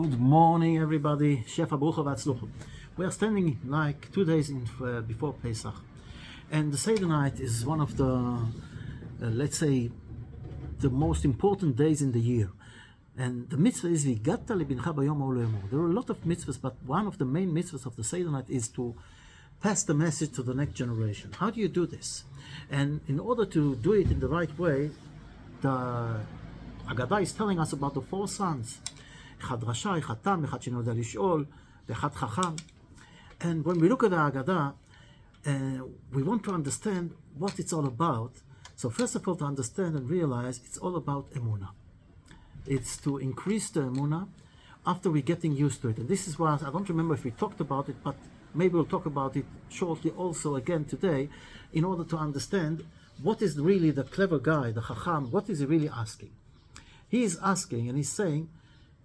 Good morning, everybody. Shefa Brucha V'Atzluchot. We are standing like 2 days before Pesach, and the Seder night is one of the, let's say, the most important days in the year. And the mitzvah is V'Higata Lebincha Bayom Ha'ol Lemor. There are a lot of mitzvahs, but one of the main mitzvahs of the Seder night is to pass the message to the next generation. How do you do this? And in order to do it in the right way, the Agadah is telling us about the 4 sons. אחד רשע, אחד תם, אחד שאינו יודע לשאול, ואחד חכם. And when we look at the Agadah, we want to understand what it's all about. So first of all, to understand and realize it's all about emunah. It's to increase the emunah after we're getting used to it. And this is what, I don't remember if we talked about it, but maybe we'll talk about it shortly also again today, in order to understand what is really the clever guy, the chacham, what is he really asking? He is asking and he's saying,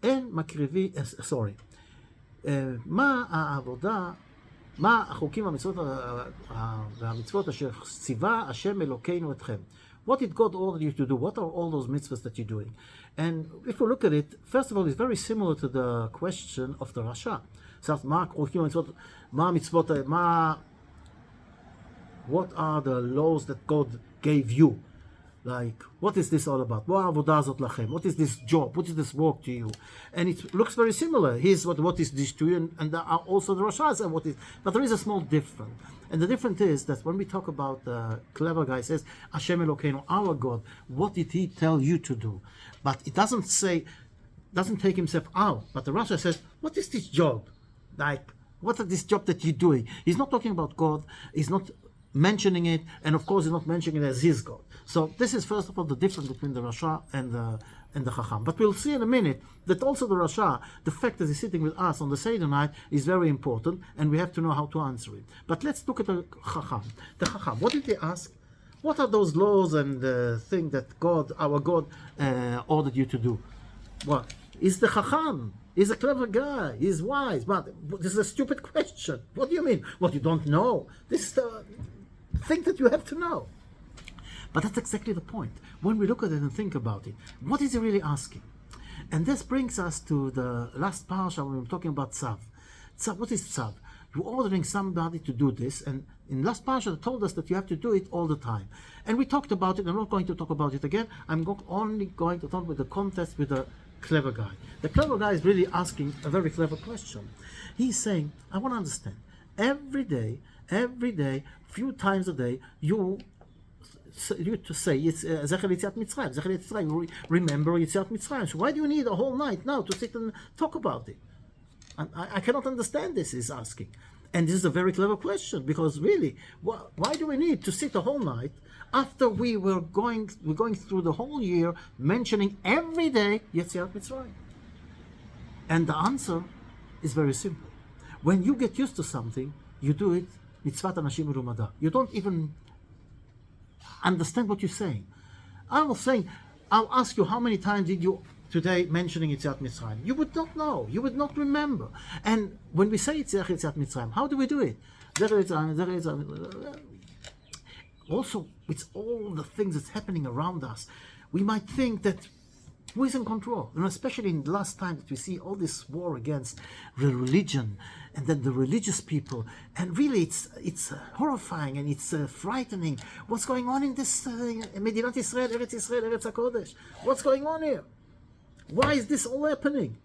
אין מקריבי, מה העבודה, מה החוקים והמצוות אשר ציווה השם אלוקינו אתכם? What did God order you to do? What are all those mitzvahs that you're doing? And if we look at it, first of all, it's very similar to the question of the Rasha. So, what are the laws that God gave you? Like, what is this all about? What is this job? What is this work to you? And it looks very similar. Here's what is this to you, and also the Rashas and what is. But there is a small difference. And the difference is that when we talk about the clever guy says, Hashem Elokeinu, our God, what did he tell you to do? But it doesn't take himself out. But the Rasha says, what is this job? Like, what is this job that you're doing? He's not talking about God. He's not mentioning it, and of course he's not mentioning it as his God. So this is first of all the difference between the Rasha and the Chacham. But we'll see in a minute that also the Rasha, the fact that he's sitting with us on the Seder night, is very important, and we have to know how to answer it. But let's look at the Chacham. The Chacham, what did they ask? What are those laws and things that God, our God, ordered you to do? What? Is the Chacham? He's a clever guy. He's wise. But this is a stupid question. What do you mean? What, you don't know? This is the thing that you have to know. But that's exactly the point. When we look at it and think about it, what is he really asking? And this brings us to the last parsha when we're talking about tzav. Tzav, what is tzav? You're ordering somebody to do this, and in last parsha they told us that you have to do it all the time. And we talked about it. I'm not going to talk about it again. I'm only going to talk with the context with the clever guy. The clever guy is really asking a very clever question. He's saying, I want to understand. Every day, few times a day, you to say it's Zecher Yetziat Mitzrayim. Zecher Yetziat, remember Yetziat Mitzrayim. So why do you need a whole night now to sit and talk about it? And I cannot understand this, he's asking. And this is a very clever question, because really, why do we need to sit a whole night after we're going through the whole year mentioning every day Yetziat Mitzrayim? And the answer is very simple. When you get used to something, you do it mitzvat anashim merumada. You don't even understand what you're saying. I'll ask you, how many times did you today mentioning Yetziat Mitzrayim? You would not know. You would not remember. And when we say Yetziat Mitzrayim, how do we do it? Also, with all the things that's happening around us, we might think that who is in control? And especially in the last time that we see all this war against the religion and then the religious people, and really it's horrifying and it's frightening. What's going on in this Medinat Israel, Eretz HaKodesh? What's going on here? Why is this all happening?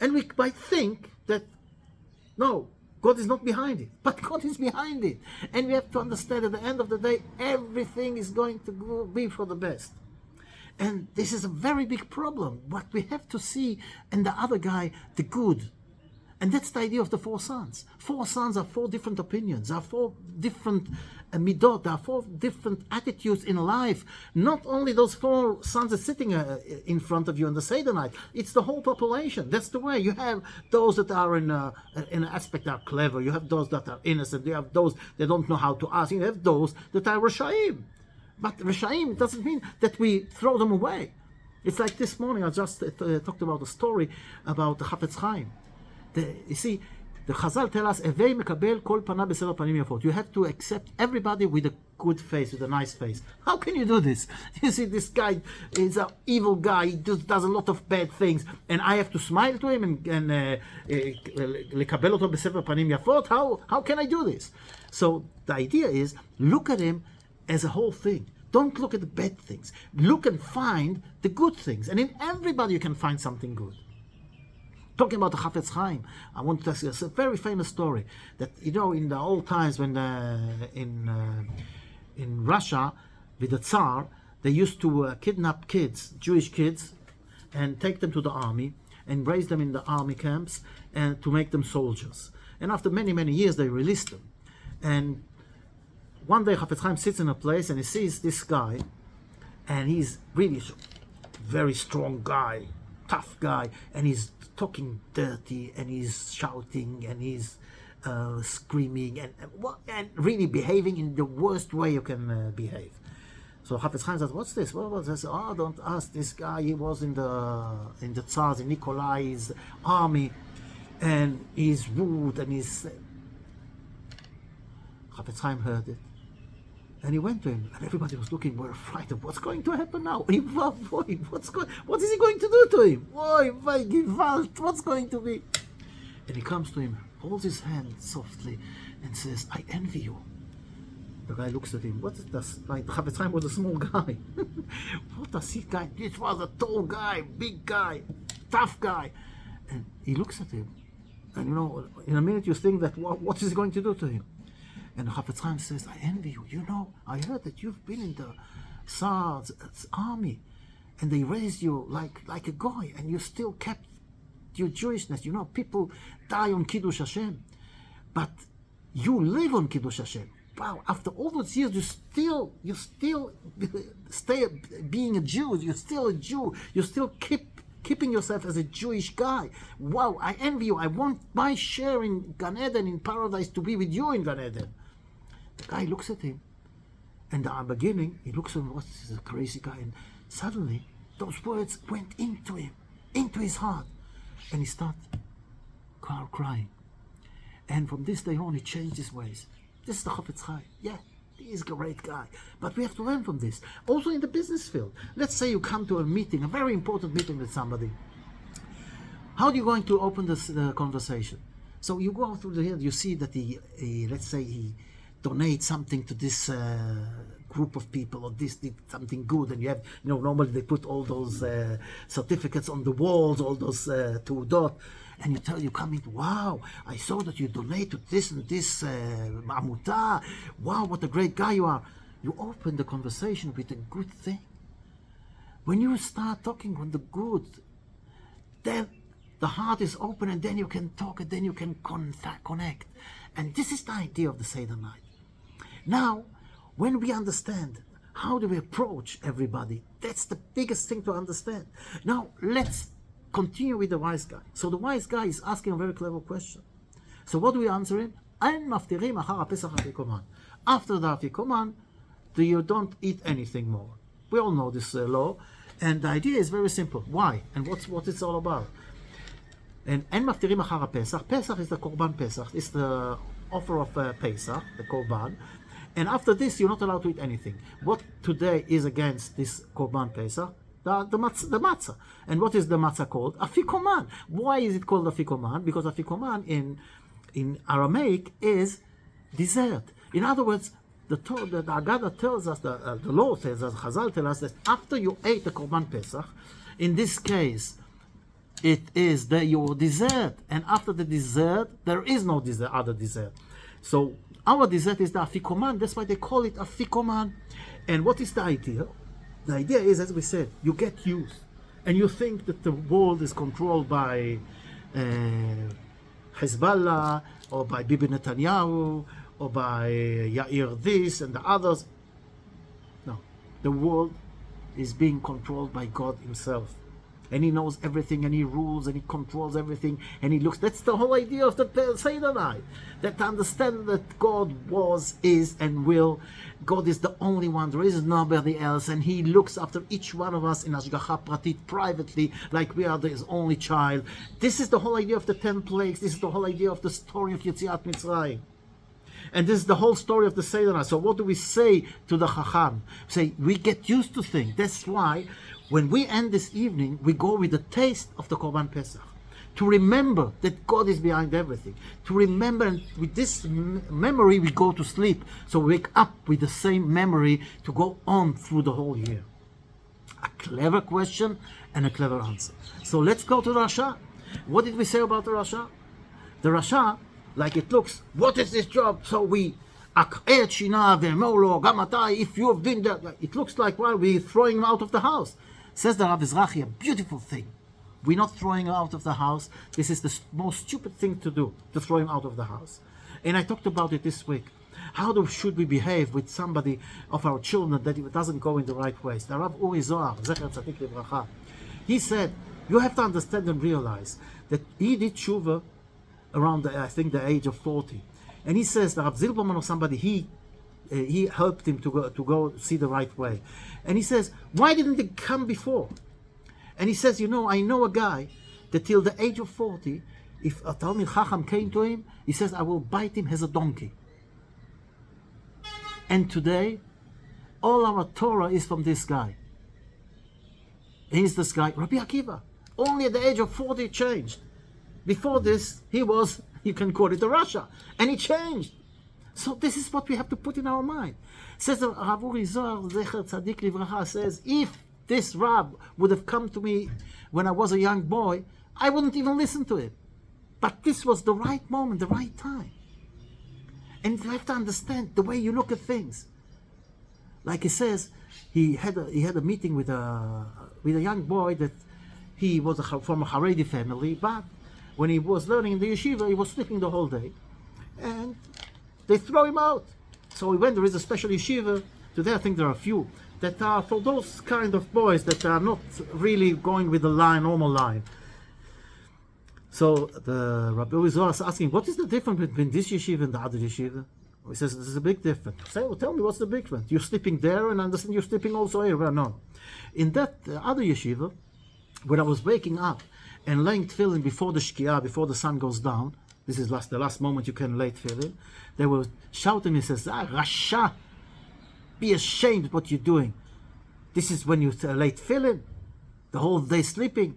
And we might think that, no, God is not behind it. But God is behind it. And we have to understand at the end of the day, everything is going to be for the best. And this is a very big problem. What we have to see in the other guy, the good. And that's the idea of the 4 sons. 4 sons are 4 different opinions, are 4 different midot, are 4 different attitudes in life. Not only those 4 sons are sitting in front of you on the Seder night, it's the whole population. That's the way. You have those that are in an aspect that are clever. You have those that are innocent. You have those that don't know how to ask. You have those that are Rishaim. But Rishaim doesn't mean that we throw them away. It's like this morning, I just talked about a story about the Chafetz Chaim. You see, the Chazal tell us, "Evei mekabel kol panav b'seder panim yafot." You have to accept everybody with a good face, with a nice face. How can you do this? You see, this guy is an evil guy. He does a lot of bad things, and I have to smile to him and לקבל אותו בסבר פנים יפות? How can I do this? So the idea is, look at him as a whole thing. Don't look at the bad things. Look and find the good things. And in everybody you can find something good. Talking about the Chafetz Chaim, I want to tell you, it's a very famous story that, you know, in the old times when in Russia, with the Tsar, they used to kidnap kids, Jewish kids, and take them to the army and raise them in the army camps and to make them soldiers. And after many, many years, they released them. And one day Chafetz Chaim sits in a place and he sees this guy, and he's really very strong guy, tough guy, and he's talking dirty, and he's shouting, and he's screaming, and really behaving in the worst way you can behave. So Chafetz Chaim says, "What's this? What was this? Oh, don't ask this guy. He was in the Tsar's, in Nikolai's army, and he's rude, and he's." Chafetz Chaim heard it, and he went to him, and everybody was looking, were frightened. What's going to happen now? What is he going to do to him? What's going to be? And he comes to him, holds his hand softly, and says, "I envy you." The guy looks at him. What is this? Like Chafetz Chaim was a small guy. What does he guy? This was a tall guy, big guy, tough guy. And he looks at him, and you know, in a minute you think that what is he going to do to him? And Chafetz Chaim says, "I envy you. You know, I heard that you've been in the Tsar's army, and they raised you like a goy, and you still kept your Jewishness. You know, people die on Kiddush Hashem, but you live on Kiddush Hashem. Wow! After all those years, you still stay being a Jew. You're still a Jew. You still keeping yourself as a Jewish guy. Wow! I envy you. I want my share in Gan Eden, in paradise, to be with you in Gan Eden." The guy looks at him, and at the beginning he looks at him. What's this crazy guy? And suddenly those words went into him, into his heart, and he started crying. And from this day on, he changed his ways. This is the Chafetz Chaim. Yeah, he is a great guy. But we have to learn from this. Also in the business field. Let's say you come to a meeting, a very important meeting with somebody. How are you going to open the conversation? So you go through the you see that let's say he donates something to this group of people, or this did something good, and you have, you know, normally they put all those certificates on the walls, all those tu'udot, and you come in, wow, I saw that you donate to this and this amuta. Wow, what a great guy you are. You open the conversation with a good thing. When you start talking on the good, then the heart is open, and then you can talk, and then you can connect. And this is the idea of the Seder night. Now, when we understand how do we approach everybody, that's the biggest thing to understand. Now, let's continue with the wise guy. So the wise guy is asking a very clever question. So what do we answer him? After the Afikoman, you don't eat anything more. We all know this law, and the idea is very simple. Why? And what it's all about? And En Maftirim Achar Pesach. Pesach is the Korban Pesach. It's the offer of Pesach, the Korban. And after this, you're not allowed to eat anything. What today is against this Korban Pesach? The matzah. And what is the matzah called? Afikoman. Why is it called Afikoman? Because Afikoman in Aramaic is dessert. In other words, the Agada tells us, the law tells us, Chazal tells us that after you ate the Korban Pesach, in this case, it is your dessert. And after the dessert, there is no other dessert. So our dessert is the Afikoman. That's why they call it Afikoman. And what is the idea? The idea is, as we said, you get used, and you think that the world is controlled by Hezbollah, or by Bibi Netanyahu, or by Yair this and the others. No, the world is being controlled by God Himself. And He knows everything, and He rules, and He controls everything, and He looks. That's the whole idea of the Seder night. That to understand that God was, is, and will. God is the only one. There is nobody else, and He looks after each one of us in Hashgacha Pratit, privately, like we are His only child. This is the whole idea of the 10 plagues. This is the whole idea of the story of Yetziat Mitzrayim. And this is the whole story of the Seder night. So what do we say to the Chacham? Say, we get used to things. That's why when we end this evening, we go with the taste of the Korban Pesach. To remember that God is behind everything. To remember, and with this memory, we go to sleep. So we wake up with the same memory to go on through the whole year. A clever question and a clever answer. So let's go to the Rasha. What did we say about the Rasha? The Rasha, like it looks, what is this job? So we, if you have been that, it looks like, well, we're throwing him out of the house. Says the Rav Ezrachi, a beautiful thing. We're not throwing him out of the house. This is the most stupid thing to do, to throw him out of the house. And I talked about it this week. How should we behave with somebody of our children that it doesn't go in the right ways? The Rav Uri Zohar, Zecher Tzadik Livracha, he said, you have to understand and realize that he did tshuva around, I think, the age of 40. And he says that Rav Zilberman or somebody, he helped him to go see the right way. And he says, why didn't it come before? And he says, I know a guy that till the age of 40, if a Talmid Chacham came to him, he says, I will bite him as a donkey. And today, all our Torah is from this guy. He's this guy, Rabbi Akiva. Only at the age of 40 it changed. Before this, he was, you can call it a Russia. And he changed. So this is what we have to put in our mind. Says Rav Uri Zohar, Zecher Tzadik Livracha, says, if this Rab would have come to me when I was a young boy, I wouldn't even listen to it. But this was the right moment, the right time. And you have to understand the way you look at things. Like he says, he had a meeting with a young boy that he was from a Haredi family, but when he was learning in the yeshiva, he was sleeping the whole day. And they throw him out. So when there is a special yeshiva, today I think there are a few, that are for those kind of boys that are not really going with the normal line. So the Rabbi Zohar is asking, what is the difference between this yeshiva and the other yeshiva? He says, there's a big difference. Say, well, tell me, what's the big difference? You're sleeping there, and I understand you're sleeping also here. Well, no. In that other yeshiva, when I was waking up and laying tefillin before the shkiah, before the sun goes down, this is the last moment you can lay tefillin, they were shouting, he says, Rasha, be ashamed of what you're doing. This is when you lay tefillin, the whole day sleeping.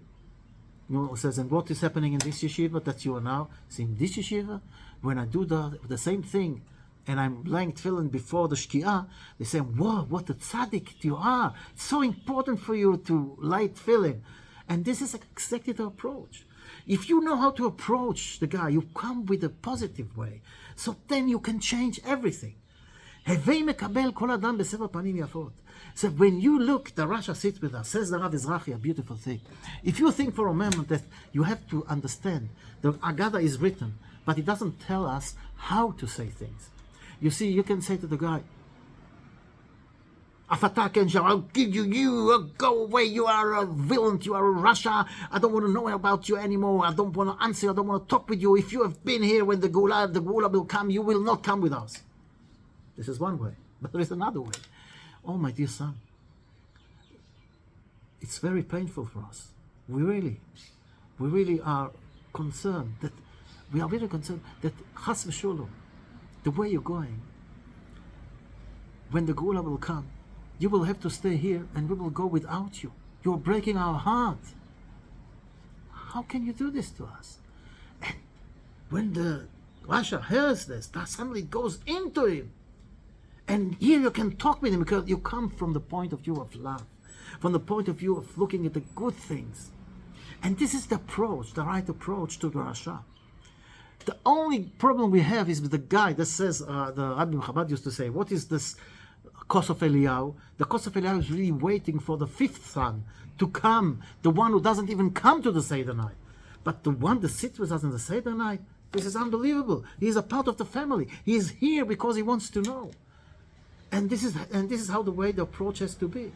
He says, and what is happening in this yeshiva that you are now? See, in this yeshiva, when I do the same thing, and I'm laying tefillin before the shkiah, they say, whoa, what a tzaddik you are. It's so important for you to light tefillin. And this is exactly the approach. If you know how to approach the guy, you come with a positive way. So then you can change everything. So when you look, the Rasha sits with us, says the Rav Ezrachi, a beautiful thing. If you think for a moment that you have to understand, the Agada is written, but it doesn't tell us how to say things. You see, you can say to the guy, I'll give you, go away, you are a villain, you are a Rasha, I don't want to know about you anymore, I don't want to answer, I don't want to talk with you. If you have been here when the Gula will come, you will not come with us. This is one way, but there is another way. Oh, my dear son, it's very painful for us. We really are concerned that, Chas v'sholom, the way you're going, when the Gula will come, you will have to stay here and we will go without you. You're breaking our heart. How can you do this to us? And when the Rasha hears this, that suddenly goes into him. And here you can talk with him because you come from the point of view of love, from the point of view of looking at the good things. And this is the approach, the right approach to the Rasha. The only problem we have is with the guy that says, the Rabbi Chabad used to say, what is this Kos of Eliyahu? The Kos of Eliyahu is really waiting for the fifth son to come, the one who doesn't even come to the Seder night. But the one that sits with us in the Seder night, this is unbelievable. He is a part of the family. He is here because he wants to know. And this is how the way the approach has to be.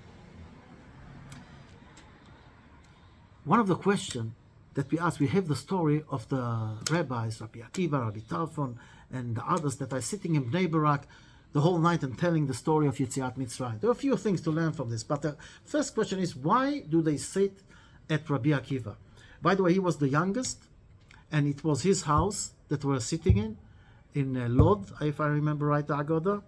One of the questions that we ask, we have the story of the rabbis, Rabbi Akiva, Rabbi Tarfon, and the others that are sitting in Bnei Barak the whole night and telling the story of Yetziat Mitzrayim. There are a few things to learn from this, but the first question is, why do they sit at Rabbi Akiva? By the way, he was the youngest, and it was his house that we're sitting in. Lod, if I remember right, the Agoda.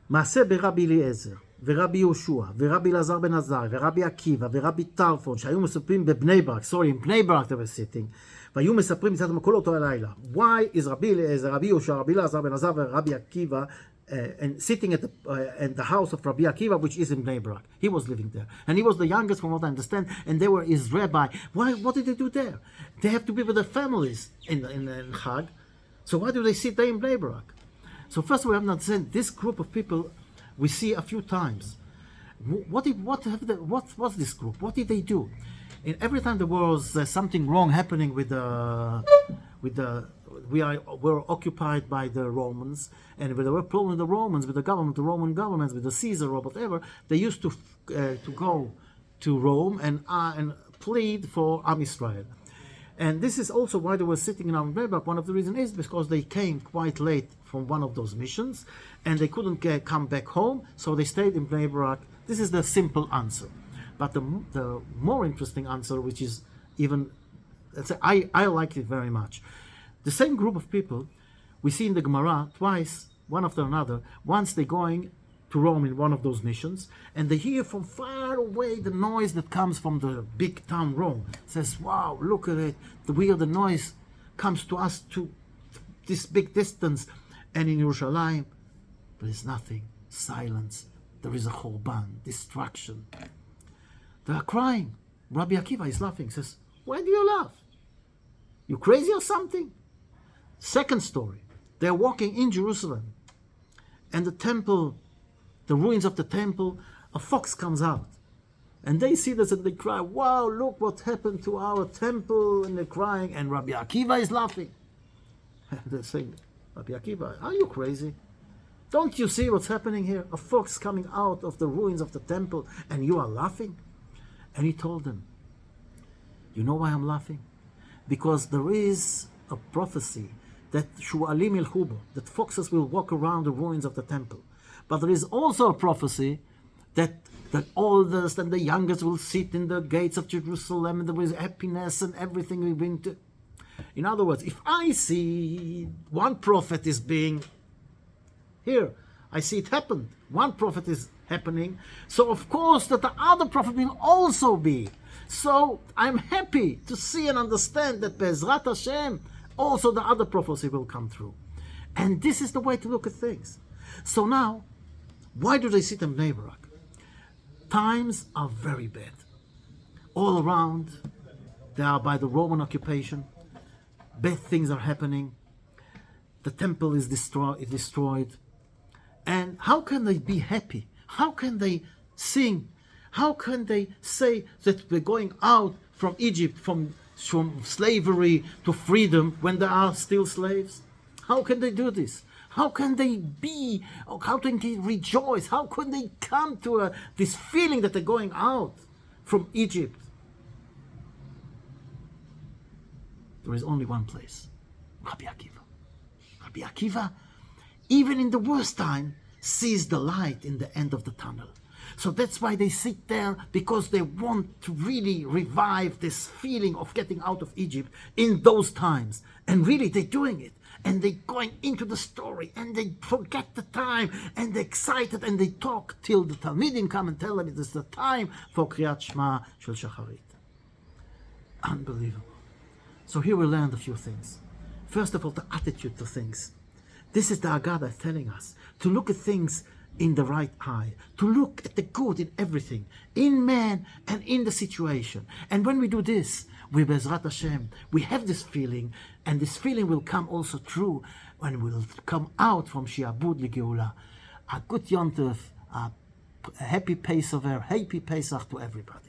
מעשה ברבי אליעזר, ורבי יהושע, ורבי אלעזר בן עזריה, ורבי עקיבא, ורבי טרפון, שהיו מספרים בבני ברק, in בני ברק they were sitting, והיו מספרים מצד כל אותו הלילה. Why is רבי אליעזר, רבי יהושע, רבי אלעזר בן עזריה, ורבי עקיבא, and sitting at the house of Rabbi Akiva, which is in Bnei Brak? He was living there. And he was the youngest, from what I understand, and they were his rabbi. What did they do there? They have to be with their families in Chag. So why do they sit there in Bnei Brak? So first we have to understand, this group of people we see a few times. What's this group? What did they do? And every time there was something wrong happening we're occupied by the Romans, and when there were problems with the Romans, with the government, the Roman governments, with the Caesar or whatever, they used to go to Rome and plead for Am Israel. And this is also why they were sitting in Bnei Brak. One of the reasons is because they came quite late from one of those missions, and they couldn't come back home, so they stayed in Bnei Brak. This is the simple answer. But the more interesting answer, which is even, I liked it very much. The same group of people we see in the Gemara twice, one after another. Once they're going to Rome in one of those missions, and they hear from far away the noise that comes from the big town Rome. It says, wow, look at it, the noise comes to us to this big distance. And in Yerushalayim, there is nothing, silence. There is a Chorban, destruction. They are crying. Rabbi Akiva is laughing, says, why do you laugh? You crazy or something? Second story, they're walking in Jerusalem, and the temple, the ruins of the temple, a fox comes out, and they see this and they cry, wow, look what happened to our temple, and they're crying, and Rabbi Akiva is laughing. And they're saying, Rabbi Akiva, are you crazy? Don't you see what's happening here? A fox coming out of the ruins of the temple, and you are laughing? And he told them, you know why I'm laughing? Because there is a prophecy that Shu'alim Ilchubo, that foxes will walk around the ruins of the temple. But there is also a prophecy that the oldest and the youngest will sit in the gates of Jerusalem, and there is happiness and everything we bring to. In other words, if I see one prophet is being here, I see it happen. One prophet is happening, so of course that the other prophet will also be. So I'm happy to see and understand that Be'ezrat Hashem, also the other prophecy will come through. And this is the way to look at things. So now, why do they sit in Bnei Brak? Times are very bad. All around, they are by the Roman occupation. Bad things are happening. The temple is destroyed. And how can they be happy? How can they sing? How can they say that we're going out from Egypt, from slavery to freedom, when they are still slaves? How can they do this? How can they be, or how can they rejoice? How can they come to this feeling that they're going out from Egypt? There is only one place, Rabbi Akiva. Rabbi Akiva, even in the worst time, sees the light in the end of the tunnel. So that's why they sit there, because they want to really revive this feeling of getting out of Egypt in those times. And really, they're doing it. And they're going into the story, and they forget the time, and they're excited, and they talk till the Talmidim come and tell them it is the time for Kriyat Shema Shel Shacharit. Unbelievable. So here we learned a few things. First of all, the attitude to things. This is the Haggadah telling us to look at things in the right eye, to look at the good in everything, in man and in the situation. And when we do this, we Be'ezrat Hashem, we have this feeling, and this feeling will come also true when we will come out from Shi'abud L'Geula. A good Yom Tov, a happy Pesach to everybody.